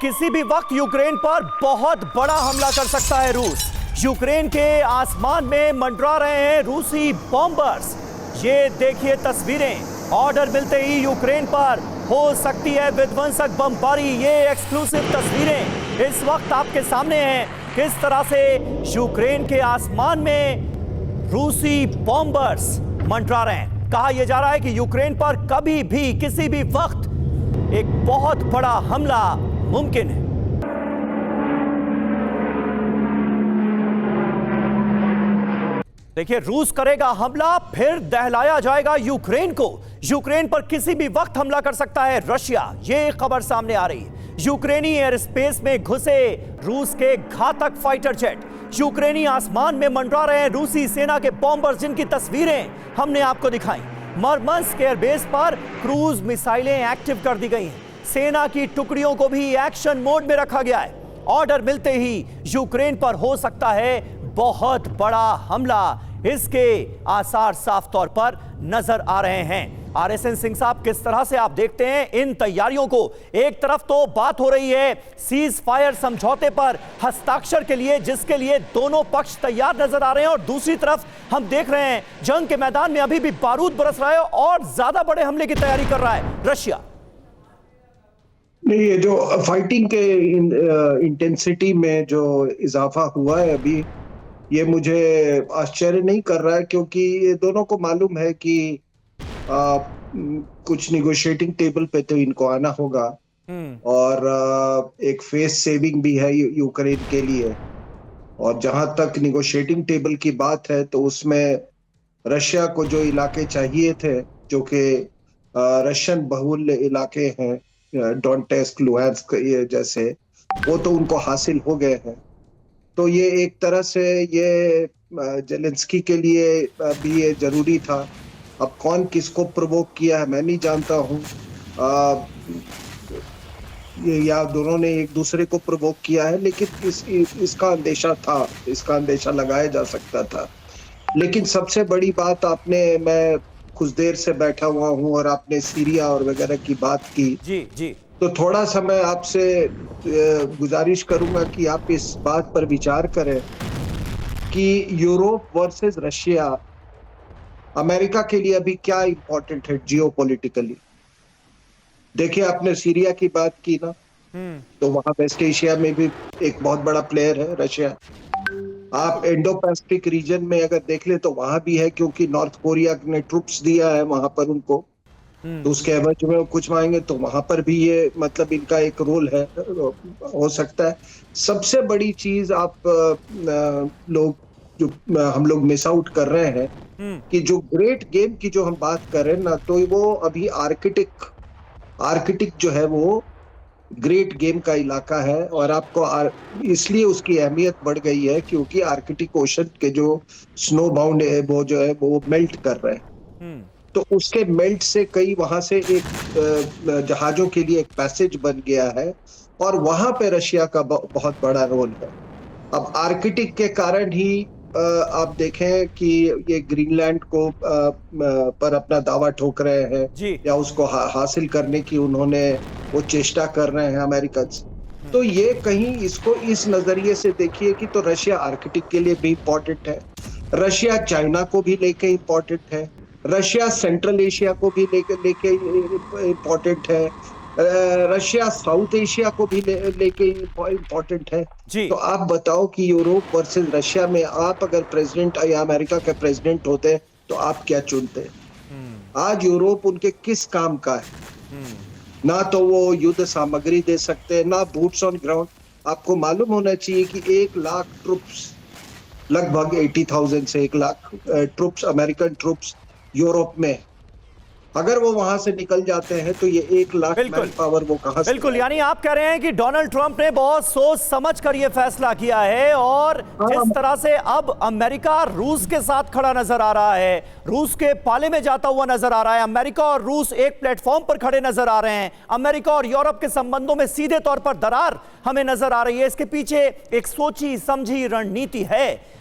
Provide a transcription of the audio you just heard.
किसी भी वक्त यूक्रेन पर बहुत बड़ा हमला कर सकता है रूस। यूक्रेन के आसमान में मंडरा रहे हैं रूसी बॉम्बर्स। ये देखिए तस्वीरें। ऑर्डर मिलते ही यूक्रेन पर हो सकती है विध्वंसक बमबारी। ये एक्सक्लूसिव तस्वीरें इस वक्त आपके सामने हैं, किस तरह से यूक्रेन के आसमान में रूसी बॉम्बर्स मंडरा रहे हैं। कहा यह जा रहा है कि यूक्रेन पर कभी भी किसी भी वक्त एक बहुत बड़ा हमला मुमकिन है। देखिए, रूस करेगा हमला, फिर दहलाया जाएगा यूक्रेन को। यूक्रेन पर किसी भी वक्त हमला कर सकता है रशिया, ये खबर सामने आ रही है। यूक्रेनी एयर स्पेस में घुसे रूस के घातक फाइटर जेट। यूक्रेनी आसमान में मंडरा रहे हैं रूसी सेना के बॉम्बर्स, जिनकी तस्वीरें हमने आपको दिखाई। मरमंस्क एयरबेस पर क्रूज मिसाइलें एक्टिव कर दी गई हैं। सेना की टुकड़ियों को भी एक्शन मोड में रखा गया है। ऑर्डर मिलते ही यूक्रेन पर हो सकता है बहुत बड़ा हमला, इसके आसार साफ तौर पर नजर आ रहे हैं। आरएसएन सिंह साहब, किस तरह से आप देखते हैं इन तैयारियों को? एक तरफ तो बात हो रही है सीज फायर समझौते पर हस्ताक्षर के लिए, जिसके लिए दोनों पक्ष तैयार नजर आ रहे हैं, और दूसरी तरफ हम देख रहे हैं जंग के मैदान में अभी भी बारूद बरस रहा है और ज्यादा बड़े हमले की तैयारी कर रहा है रशिया। नहीं, ये जो फाइटिंग के इंटेंसिटी में जो इजाफा हुआ है अभी, ये मुझे आश्चर्य नहीं कर रहा है, क्योंकि ये दोनों को मालूम है कि कुछ निगोशिएटिंग टेबल पे तो इनको आना होगा, और एक फेस सेविंग भी है यूक्रेन के लिए। और जहां तक निगोशिएटिंग टेबल की बात है, तो उसमें रशिया को जो इलाके चाहिए थे, जो कि रशियन बहुल इलाके हैं, डोनेट्स्क, लुहांस्क ये जैसे, वो तो उनको हासिल हो गए हैं। तो ये एक तरह से ये जेलेंस्की के लिए भी ये जरूरी था। अब कौन किसको प्रोवोक किया है मैं नहीं जानता हूँ, या दोनों ने एक दूसरे को प्रोवोक किया है, लेकिन इसका अंदेशा था, इसका अंदेशा लगाया जा सकता था। लेकिन सबसे बड़ी बात, मैं कुछ देर से बैठा हुआ हूँ और आपने सीरिया और वगैरह की बात की, जी, तो थोड़ा सा मैं आपसे गुजारिश करूंगा कि आप इस बात पर विचार करें कि यूरोप वर्सेस रशिया अमेरिका के लिए अभी क्या इंपॉर्टेंट है जियोपॉलिटिकली। देखिए, आपने सीरिया की बात की ना, तो वहां वेस्ट एशिया में भी एक बहुत बड़ा प्लेयर है रशिया। आप इंडो पैसिफिक रीजन में अगर देख ले तो वहां भी है, क्योंकि नॉर्थ कोरिया ने ट्रूप्स दिया है वहां पर उनको, तो उसके एवज में वो कुछ मांगेंगे, तो वहां पर भी ये मतलब इनका एक रोल है, हो सकता है। सबसे बड़ी चीज हम लोग मिस आउट कर रहे हैं कि जो ग्रेट गेम की जो हम बात कर रहे हैं ना, तो वो अभी आर्कटिक जो है वो ग्रेट गेम का इलाका है, और आपको इसलिए उसकी अहमियत बढ़ गई है क्योंकि आर्कटिक ओशन के जो स्नो बाउंड है वो जो है वो मेल्ट कर रहे हैं। तो उसके मेल्ट से कई वहां से एक जहाजों के लिए एक पैसेज बन गया है, और वहां पे रशिया का बहुत बड़ा रोल है। अब आर्कटिक के कारण ही आप देखें कि ये ग्रीनलैंड को पर अपना दावा ठोक रहे हैं, या उसको हासिल करने की उन्होंने वो चेष्टा कर रहे हैं अमेरिकन। तो ये कहीं इसको इस नजरिए से देखिए कि तो रशिया आर्कटिक के लिए भी इम्पोर्टेंट है, रशिया चाइना को भी लेके इम्पोर्टेंट है, रशिया सेंट्रल एशिया को भी लेके इम्पोर्टेंट है, रशिया साउथ एशिया को भी लेके इम्पोर्टेंट है। तो आप बताओ कि यूरोप वर्सेस रशिया में आप अगर प्रेसिडेंट या अमेरिका के प्रेसिडेंट होते तो आप क्या चुनते? आज यूरोप उनके किस काम का है? ना तो वो युद्ध सामग्री दे सकते, ना बूट्स ऑन ग्राउंड। आपको मालूम होना चाहिए कि 1 लाख ट्रूप्स, लगभग 80,000 से 1 lakh troops, American troops Europe में, अगर वो वहां से निकल जाते हैं तो ये 1 लाख मैन पावर वो कहां से? बिल्कुल, यानी आप कह रहे हैं कि डोनाल्ड ट्रंप ने बहुत सोच समझ कर ये फैसला किया है, और जिस तरह से अब अमेरिका रूस के साथ खड़ा नजर आ रहा है, रूस के पाले में जाता हुआ नजर आ रहा है, अमेरिका और रूस एक प्लेटफॉर्म पर खड़े नजर आ रहे हैं, अमेरिका और यूरोप के संबंधों में सीधे तौर पर दरार हमें नजर आ रही है। इसके पीछे एक सोची समझी रणनीति है।